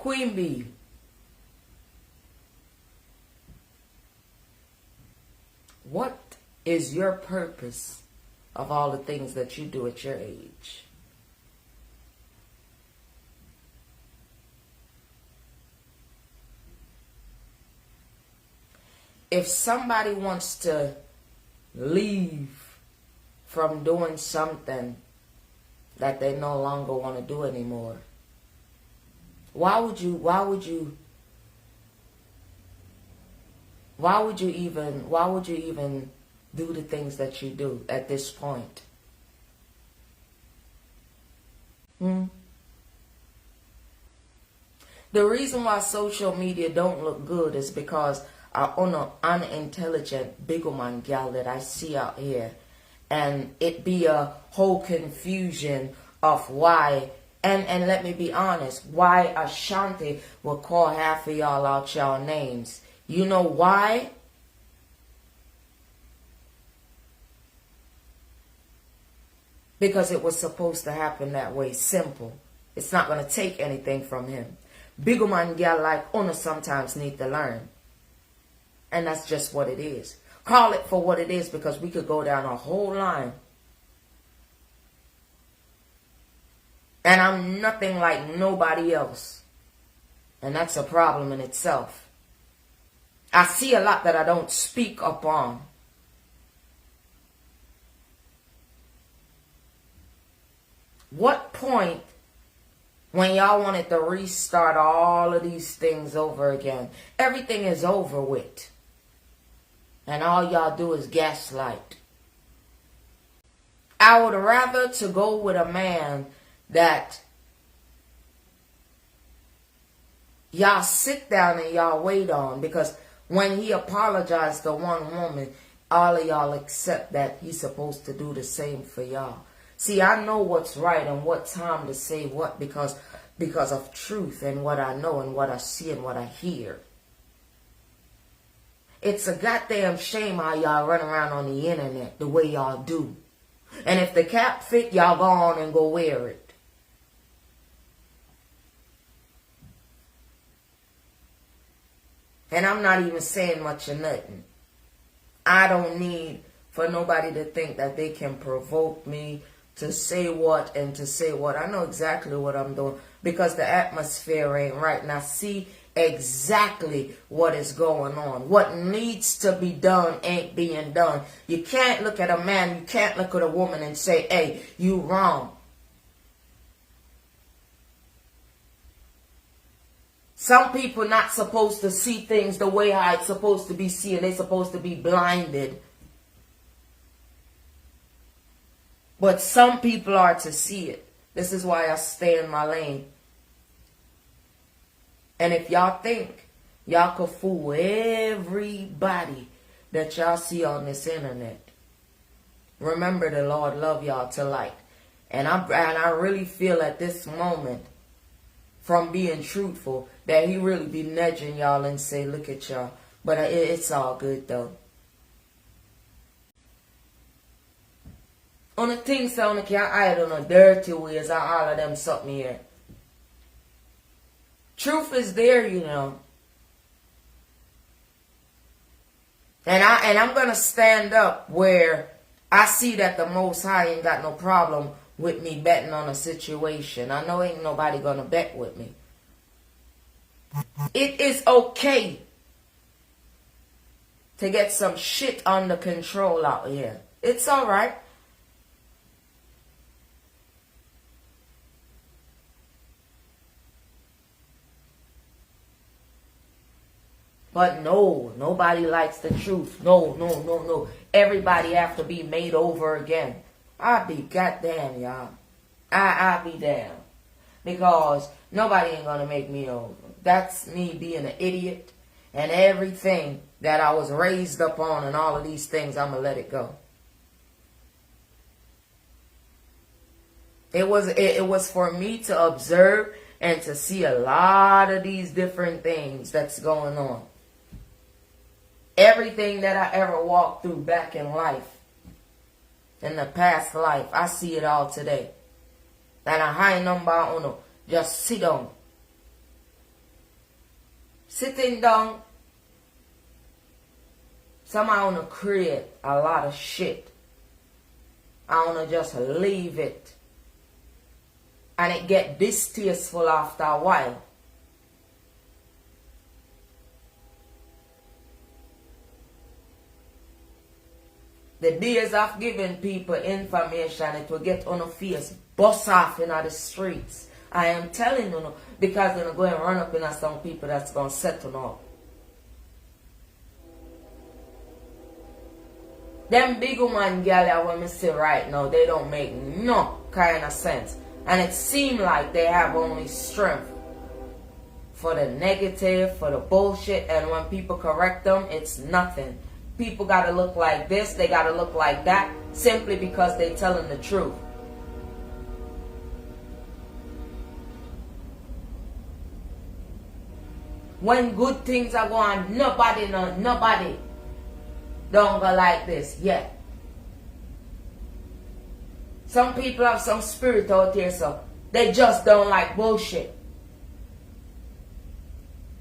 Queen Bee, what is your purpose of all the things that you do at your age? If somebody wants to leave from doing something that they no longer want to do anymore, why would you even do the things that you do at this point? The reason why social media don't look good is because our unintelligent big man gal that I see out here, and it be a whole confusion of why, and let me be honest, why Ashanti will call half of y'all out y'all names. You know why? Because it was supposed to happen that way. Simple. It's not going to take anything from him. Big man gal like Una sometimes need to learn. And that's just what it is. Call it for what it is, because we could go down a whole line. And I'm nothing like nobody else. And that's a problem in itself. I see a lot that I don't speak upon. What point, when y'all wanted to restart all of these things over again, everything is over with, and all y'all do is gaslight? I would rather to go with a man that y'all sit down and y'all wait on, because when he apologized to one woman, all of y'all accept that he's supposed to do the same for y'all. See, I know what's right and what time to say what, because of truth and what I know and what I see and what I hear. It's a goddamn shame how y'all run around on the internet the way y'all do. And if the cap fit, y'all go on and go wear it. And I'm not even saying much or nothing. I don't need for nobody to think that they can provoke me to say what and to say what. I know exactly what I'm doing, because the atmosphere ain't right. And I see exactly what is going on. What needs to be done ain't being done. You can't look at a man, you can't look at a woman and say, hey, you wrong. Some people not supposed to see things the way how it's supposed to be seen. They're supposed to be blinded. But some people are to see it. This is why I stay in my lane. And if y'all think y'all could fool everybody that y'all see on this internet, remember the Lord love y'all to light. And I really feel at this moment, from being truthful, that he really be nudging y'all and say, look at y'all. But it's all good though. On the things that I can't hide on the dirty ways, I all of them something here. Truth is there, you know. And I'm gonna stand up where I see that the Most High ain't got no problem with me betting on a situation. I know ain't nobody gonna bet with me. It is okay to get some shit under control out here. It's alright. But no, nobody likes the truth. No. Everybody have to be made over again. I'll be goddamn, y'all. I'll be damn. Because nobody ain't gonna make me over. That's me being an idiot. And everything that I was raised up on and all of these things, I'm gonna let it go. It was for me to observe and to see a lot of these different things that's going on. Everything that I ever walked through back in life, in the past life, I see it all today. And a high number on just sit down. sitting down, somehow wanna create a lot of shit. I wanna just leave it. And it get distasteful after a while. The days of giving people information, it will get on the face, bust off in the streets. I am telling you, because they're going to run up in some people that's going to settle up. Them big woman gal when me see right now, they don't make no kind of sense. And it seems like they have only strength for the negative, for the bullshit, and when people correct them, it's nothing. People gotta look like this, they gotta look like that, simply because they telling the truth. When good things are going, nobody don't go like this yet. Some people have some spirit out there, so they just don't like bullshit.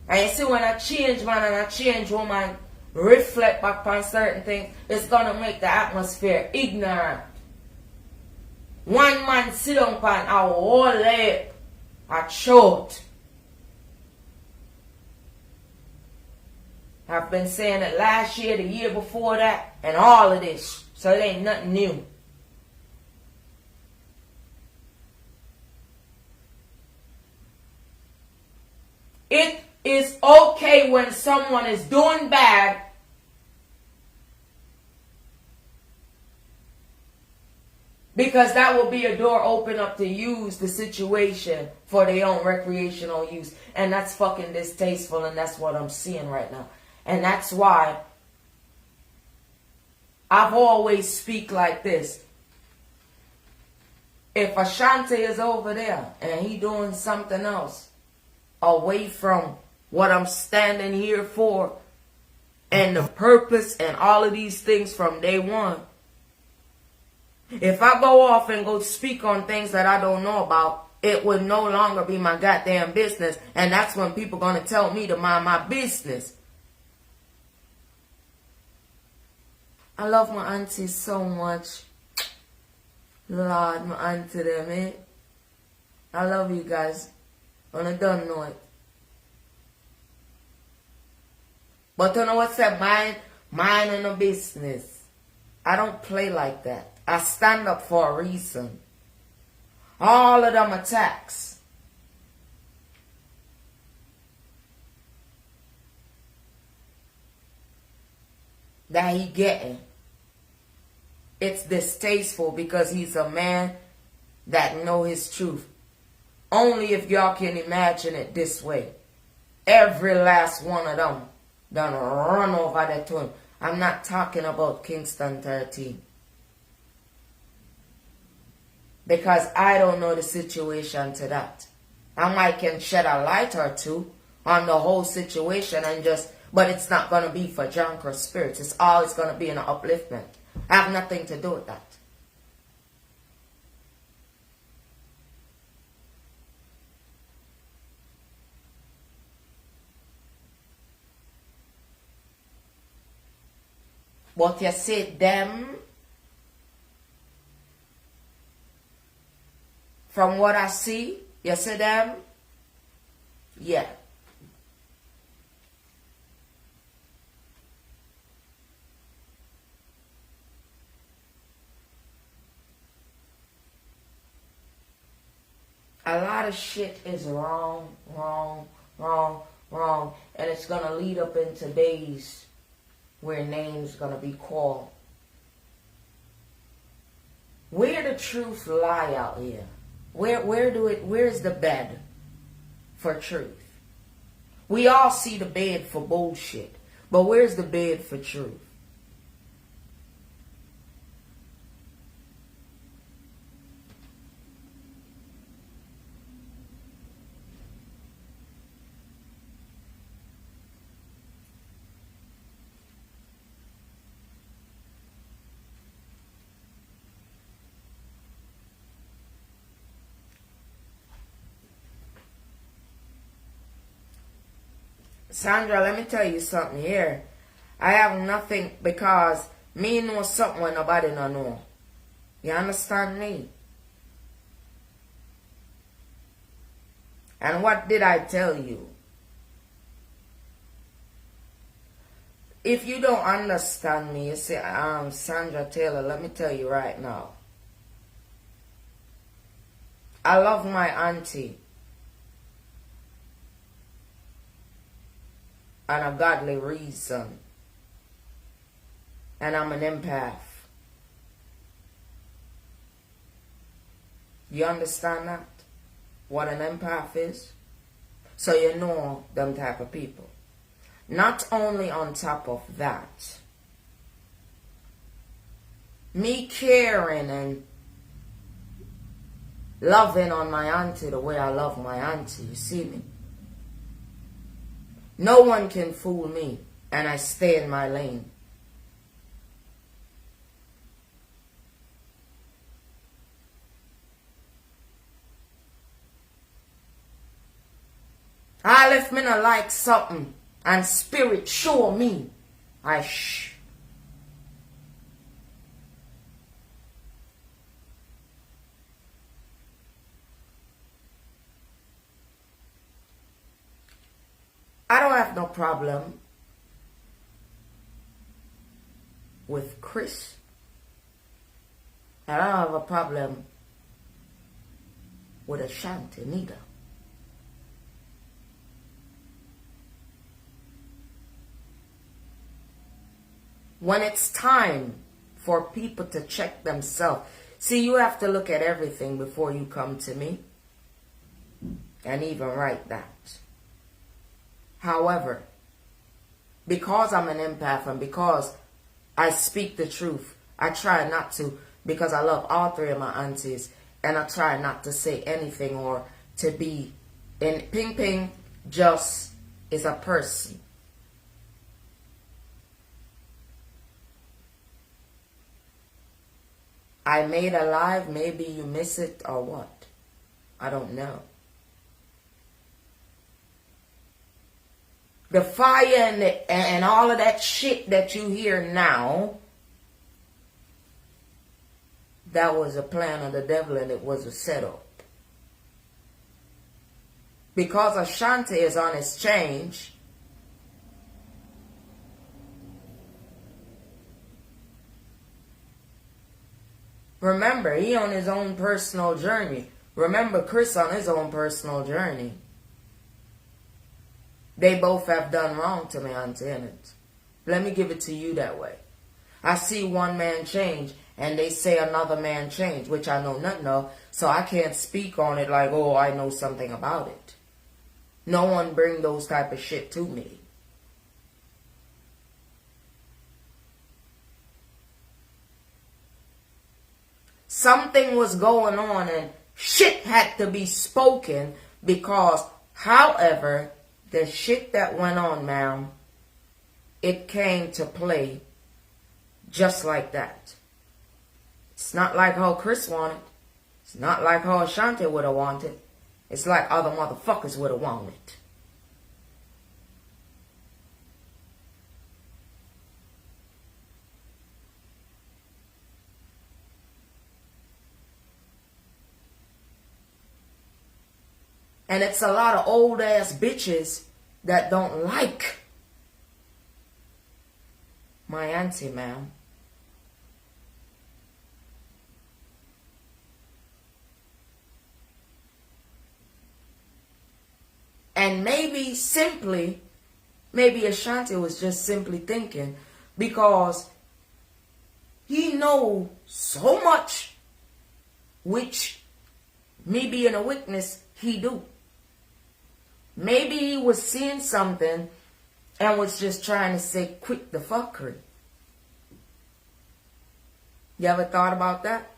And you see, when a change man and a change woman reflect back on certain things, it's gonna make the atmosphere ignorant. One man sit on a whole lip, a throat. I've been saying it last year, the year before that, and all of this. So it ain't nothing new. It is okay when someone is doing bad because that will be a door open up to use the situation for their own recreational use. And that's fucking distasteful, and that's what I'm seeing right now. And that's why I've always speak like this. If Ashanti is over there and he doing something else away from what I'm standing here for and the purpose and all of these things from day one, if I go off and go speak on things that I don't know about, it would no longer be my goddamn business. And that's when people going to tell me to mind my business. I love my aunties so much. Lord, my auntie them, eh? I love you guys. And I don't know it. But you know what's that? Mine and no business. I don't play like that. I stand up for a reason. All of them attacks. That he getting. It's distasteful because he's a man that know his truth. Only if y'all can imagine it this way. Every last one of them done run over there to him. I'm not talking about Kingston 13. Because I don't know the situation to that. I might can shed a light or two on the whole situation and just, but it's not going to be for junk or spirits. It's always going to be an upliftment. I have nothing to do with that. But you see them, from what I see, you see them, yeah. A lot of shit is wrong, and it's going to lead up into days where names going to be called. Where the truth lie out here? Where's the bed for truth? We all see the bed for bullshit, but where's the bed for truth? Sandra, let me tell you something here. I have nothing because me know something when nobody no know. You understand me? And what did I tell you? If you don't understand me, you say, Sandra Taylor, let me tell you right now. I love my auntie. And a godly reason. And I'm an empath. You understand that? What an empath is? So you know them type of people. Not only on top of that, me caring and loving on my auntie the way I love my auntie, you see me? No one can fool me, and I stay in my lane. If me not like something and spirit show me, I don't have no problem with Chris. I don't have a problem with Ashanti neither. When it's time for people to check themselves, see, you have to look at everything before you come to me and even write that. However, because I'm an empath and because I speak the truth, I try not to, because I love all three of my aunties, and I try not to say anything or to be in Ping Ping just is a person. I made a live, maybe you miss it or what? I don't know. The fire and all of that shit that you hear now, that was a plan of the devil and it was a setup. Because Ashanti is on his change, remember, he on his own personal journey. Remember, Chris on his own personal journey. They both have done wrong to me, Auntie Innit. Let me give it to you that way. I see one man change, and they say another man change, which I know nothing of, so I can't speak on it like, oh, I know something about it. No one bring those type of shit to me. Something was going on and shit had to be spoken because, however, the shit that went on, ma'am, it came to play just like that. It's not like how Chris wanted. It's not like how Ashanti would have wanted. It's like other motherfuckers would have wanted. And it's a lot of old ass bitches that don't like my auntie, ma'am. And maybe simply, maybe Ashanti was just simply thinking because he know so much, which me being a witness, he do. Maybe he was seeing something and was just trying to say, quit the fuckery. You ever thought about that?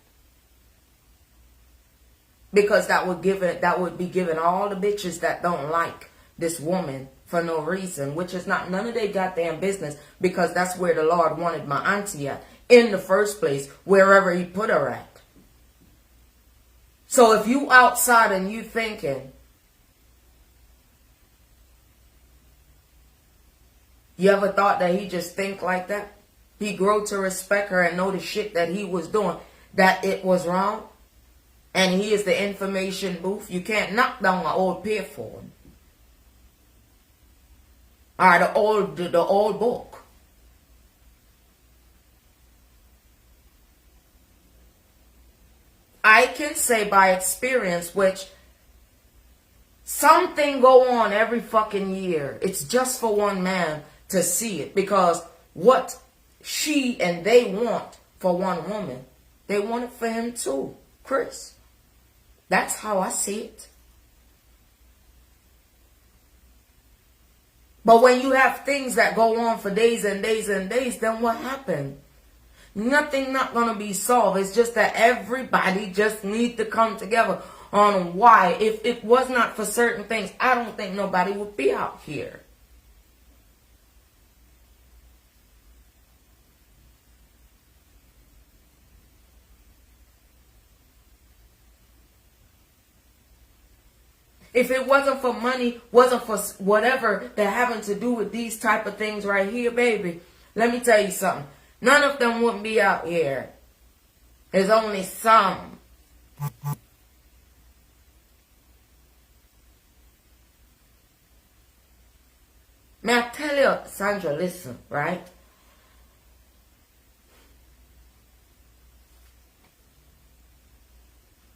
Because that would be giving all the bitches that don't like this woman for no reason, which is not none of their goddamn business, because that's where the Lord wanted my auntie at in the first place, wherever he put her at. So if you outside and you thinking You ever thought that he just think like that? He grew to respect her and know the shit that he was doing, that it was wrong? And he is the information booth. You can't knock down an old payphone. Or the old book. I can say by experience, which something go on every fucking year. It's just for one man to see it. Because what she and they want for one woman, they want it for him too. Chris. That's how I see it. But when you have things that go on for days and days and days, then what happened? Nothing not going to be solved. It's just that everybody just need to come together on why. If it was not for certain things, I don't think nobody would be out here. If it wasn't for money, wasn't for whatever that having to do with these type of things right here, baby, let me tell you something. None of them wouldn't be out here. There's only some. May I tell you, Sandra, listen, right?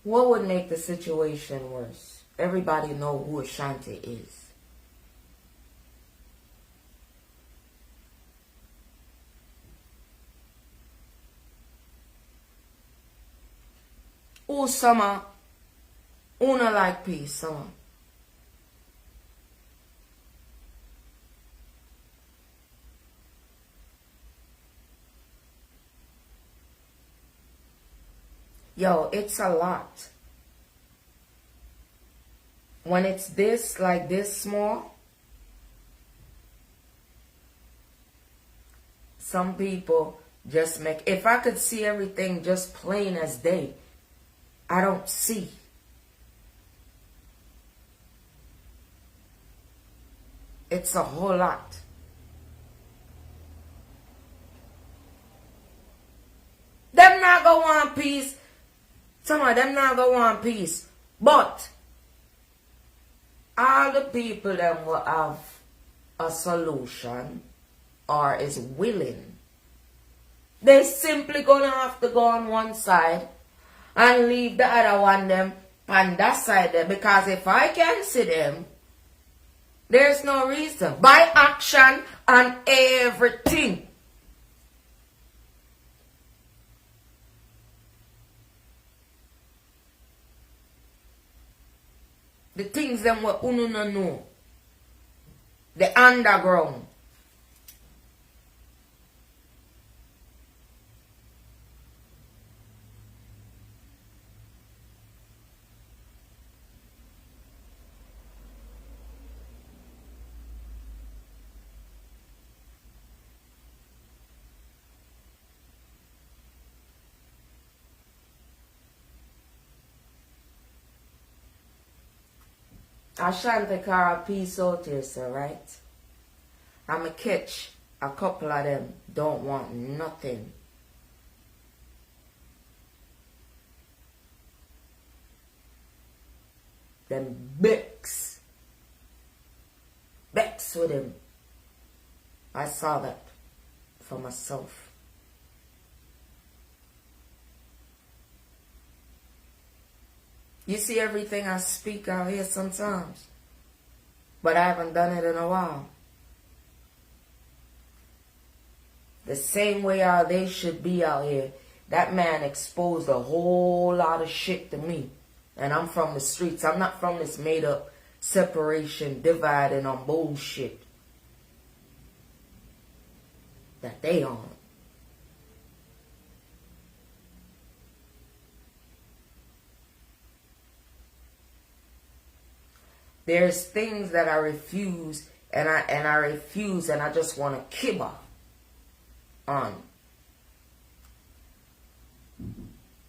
What would make the situation worse? Everybody know who Ashanti is. Oh, summer, una like peace, summer. Yo, it's a lot. When it's this, like this small, some people just make, if I could see everything just plain as day, I don't see. It's a whole lot. Them not go want peace. Some of them not go want peace. But all the people that will have a solution or is willing, they simply gonna have to go on one side and leave the other one them on that side there. Because if I can see them, there's no reason. By action and everything. The things them what uno no know. The underground. Ashanti car a piece out here, sir, right? I'ma catch a couple of them don't want nothing. Them Bex with him. I saw that for myself. You see everything I speak out here sometimes, but I haven't done it in a while. The same way how they should be out here. That man exposed a whole lot of shit to me. And I'm from the streets. I'm not from this made up separation, dividing on bullshit that they on. There's things that I refuse, and I refuse, and I just want to kibba on.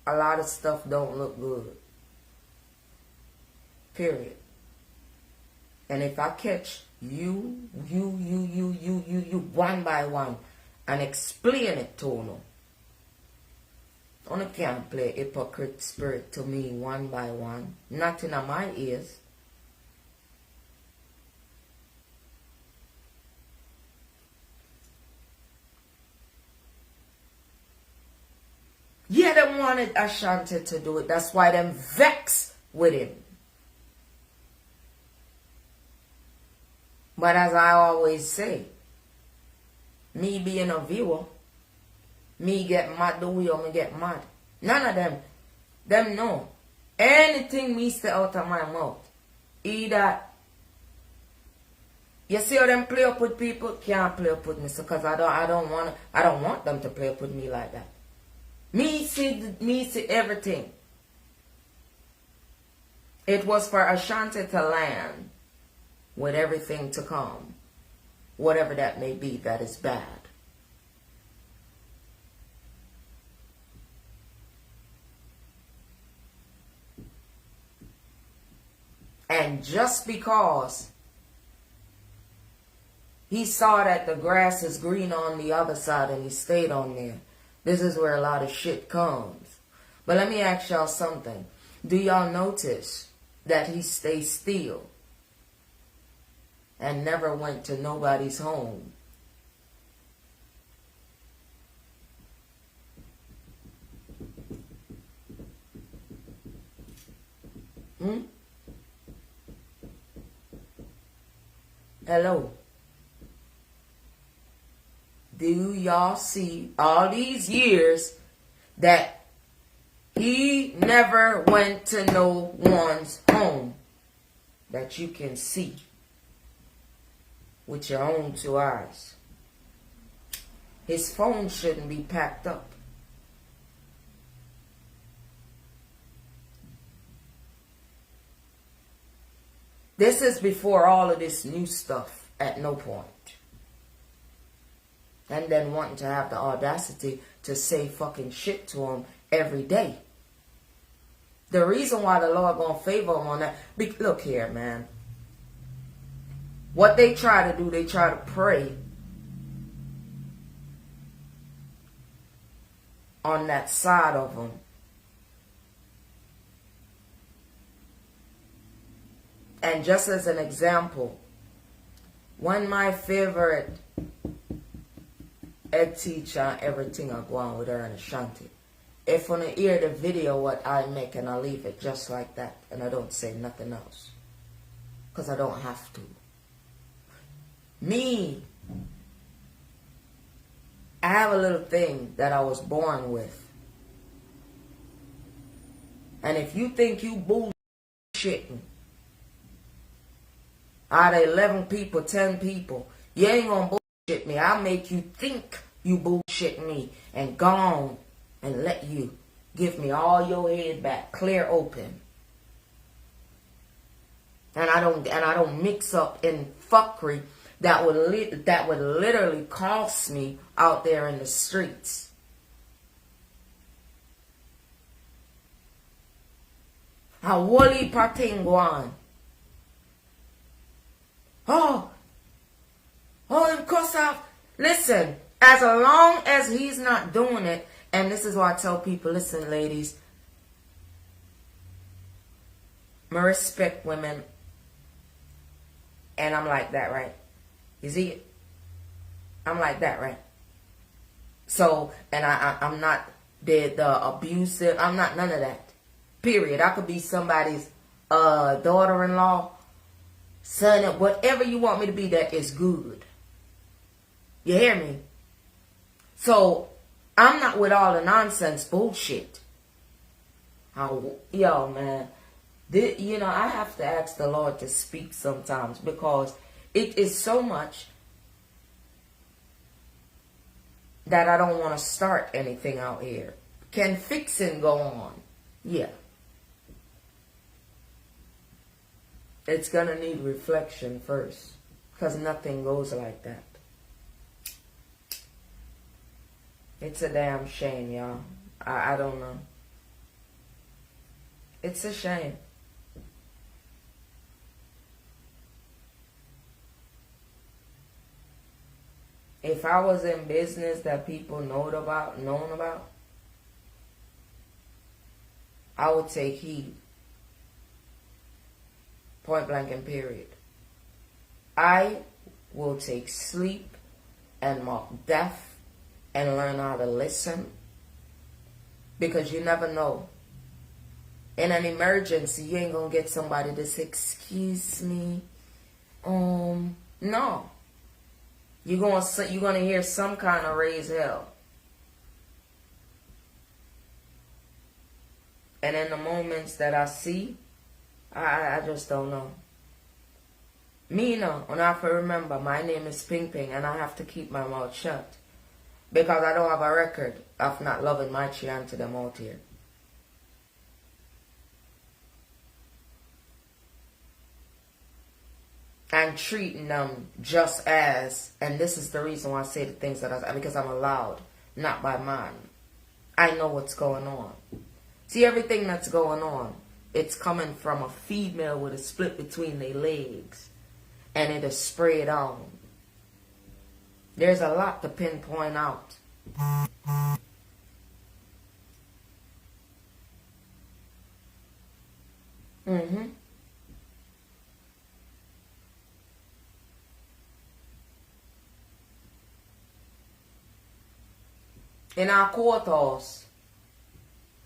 A lot of stuff don't look good. Period. And if I catch you, one by one, and explain it to them. Only can't play hypocrite spirit to me one by one. Not in my ears. Yeah, them wanted Ashanti to do it. That's why them vex with him. But as I always say, me being a viewer, me get mad the way I get mad. None of them know. Anything me say out of my mouth, either you see how them play up with people, can't play up with me, so cause I don't want them to play up with me like that. Me see everything. It was for Ashanti to land with everything to come, whatever that may be that is bad. And just because he saw that the grass is green on the other side and he stayed on there, this is where a lot of shit comes. But let me ask y'all something. Do y'all notice that he stayed still and never went to nobody's home? Hello? Do y'all see all these years that he never went to no one's home that you can see with your own two eyes? His phone shouldn't be packed up. This is before all of this new stuff at no point. And then wanting to have the audacity to say fucking shit to him every day. The reason why the Lord gonna favor him on that, look here, man. What they try to do, they try to pray on that side of him. And just as an example, one of my favorite head teacher, everything I go on with her and Ashanti. If you want to hear the video what I make, and I leave it just like that, and I don't say nothing else, because I don't have to. Me, I have a little thing that I was born with. And if you think you bullshitting, out of 11 people, 10 people, you ain't gonna bullshit me. I'll make you think you bullshit me and gone and let you give me all your head back, clear open. And I don't mix up in fuckery that would literally cost me out there in the streets. How woolly parting go on. Oh, and cuss out. Listen, as long as he's not doing it, and this is why I tell people, listen, ladies, I respect women, and I'm like that, right? You see it? I'm like that, right? So, and I'm not the abusive. I'm not none of that. Period. I could be somebody's daughter-in-law, son, whatever you want me to be, that is good. You hear me? So, I'm not with all the nonsense bullshit. Yo, man. I have to ask the Lord to speak sometimes, because it is so much that I don't want to start anything out here. Can fixing go on? Yeah. It's going to need reflection first, because nothing goes like that. It's a damn shame, y'all. I don't know. It's a shame. if I was in business that people known about, I would take heed. Point blank and period. I will take sleep and mark death and learn how to listen, because you never know. In an emergency, you ain't gonna get somebody to say, excuse me. No. You're gonna hear some kind of raise hell. And in the moments that I see, I just don't know. Me, no. And I have to remember, my name is Ping Ping, and I have to keep my mouth shut. Because I don't have a record of not loving my Chianti them out here. And treating them just as, and this is the reason why I say the things that I say, because I'm allowed, not by mine. I know what's going on. See, everything that's going on, it's coming from a female with a split between their legs, and it is sprayed on. There's a lot to pinpoint out. In our courthouse,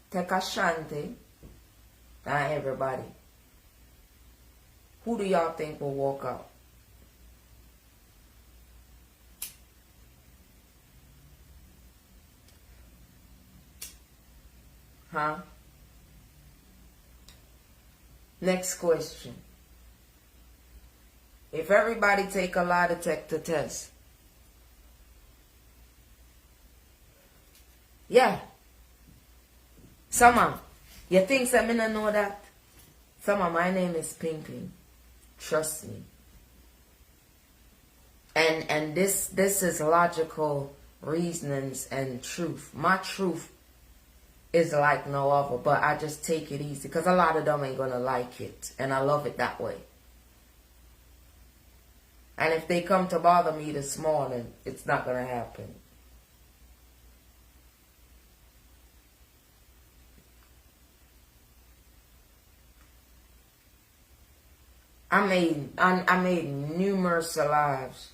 take Ashanti and everybody. Who do y'all think will walk out? Huh? Next question. If everybody take a lie detector test, yeah. Summer, you think I don't know that? Summer, my name is Ping Ping. Trust me. And this is logical reasonings and truth. My truth is like no other, but I just take it easy because a lot of them ain't gonna like it, and I love it that way. And if they come to bother me this morning, it's not gonna happen. I made numerous lives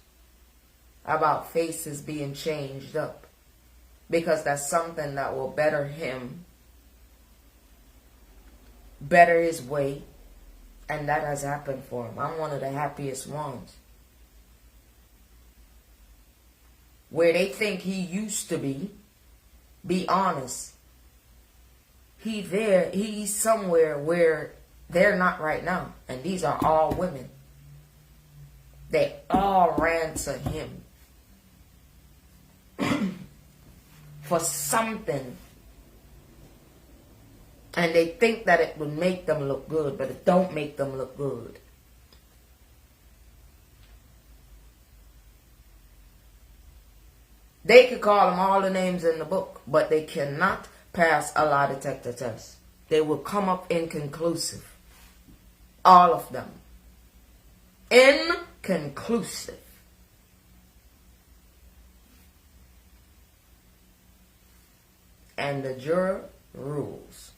about faces being changed up, because that's something that will better him, better his way, and that has happened for him. I'm one of the happiest ones. Where they think he used to be honest. He's somewhere where they're not right now. And these are all women. They all ran to him for something. And they think that it would make them look good, but it don't make them look good. They could call them all the names in the book, but they cannot pass a lie detector test. They will come up inconclusive. All of them. Inconclusive. And the juror rules.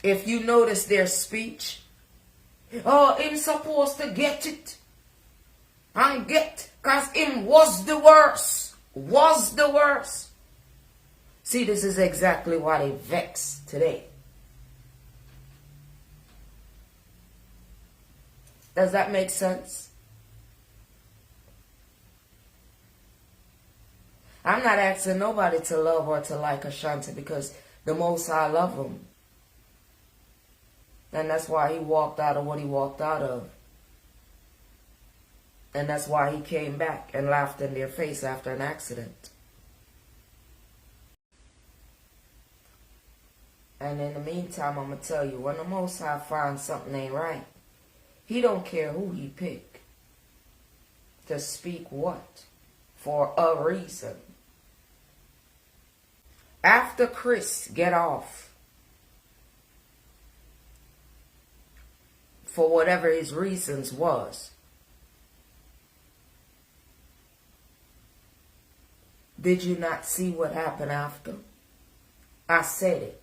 If you notice their speech, oh, him supposed to get it. And get, because him was the worst. Was the worst. See, this is exactly why they vex today. Does that make sense? I'm not asking nobody to love or to like Ashanti, because the Most High love him. And that's why he walked out of what he walked out of. And that's why he came back and laughed in their face after an accident. And in the meantime, I'm going to tell you, when the Most High finds something ain't right, he don't care who he pick to speak what, for a reason. After Chris get off for whatever his reasons was. Did you not see what happened after? I said it.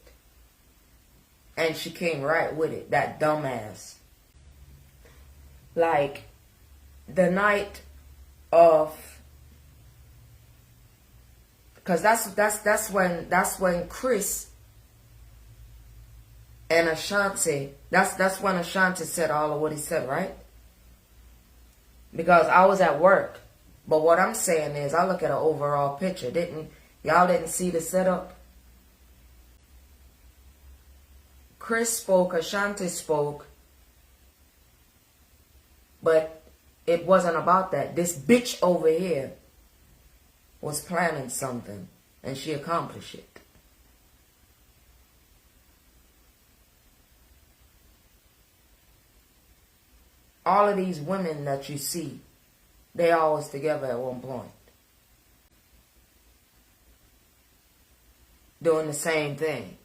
And she came right with it, that dumbass. Like, the night of, because that's when Chris and Ashanti, that's when Ashanti said all of what he said, right? Because I was at work. But what I'm saying is, I look at an overall picture. Y'all didn't see the setup? Chris spoke, Ashanti spoke, but it wasn't about that. This bitch over here was planning something, and she accomplished it. All of these women that you see, they always together at one point, doing the same thing.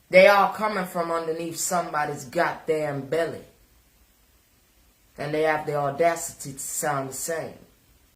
They all coming from underneath somebody's goddamn belly. And they have the audacity to sound the same.